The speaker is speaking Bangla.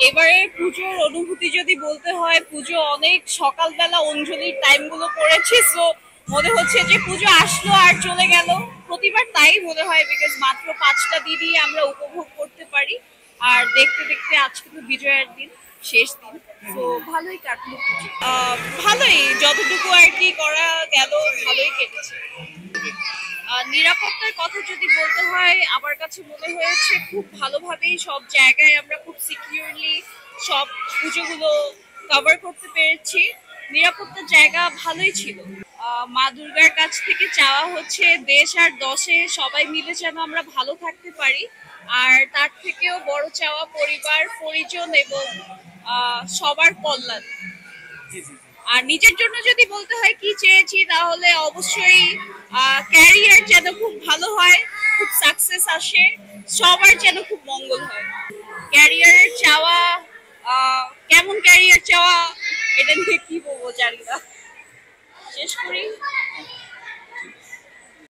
এবারে পুজোর অনুভূতি যদি বলতে হয়, পুজো অনেক সকালবেলা অঞ্জলির টাইমগুলো পড়েছে, সো মনে হচ্ছে যে পুজো আসলো আর চলে গেল। প্রতিবার তাই মনে হয়, বিকজ মাত্র 5টা দিনই আমরা উপভোগ করতে পারি। আর দেখতে দেখতে আজকে তো বিজয়ের দিন, শেষ দিন। তো ভালোই কাটলো পুজো। ভালোই, যতটুকু আর কি করা গেল ভালোই কেটেছে। নিরাপত্তার কথা যদি বলতে হয়, আমার কাছে মনে হয়েছে খুব ভালোভাবেই সব জায়গায় আমরা খুব সিকিউরলি সব পুজোগুলো কভার করতে পেরেছি। নিরাপত্তার জায়গা ভালোই ছিল। মা দুর্গার কাছ থেকে চাওয়া হচ্ছে দেশ আর দশে সবাই মিলে যেন আমরা ভালো থাকতে পারি। আর তার থেকেও বড় চাওয়া পরিবার, পরিজন এবং সবার কল্যাণ। আর নিজের জন্য যদি বলতে হয় কি চেয়েছি, তাহলে অবশ্যই ক্যারিয়ার যেন খুব ভালো হয়, খুব সাকসেস আসে, সবার যেন খুব মঙ্গল হয়। ক্যারিয়ারের চাওয়া, কেমন ক্যারিয়ার চাওয়া এটা নিয়ে কি বলবো জানি না, শেষ করি।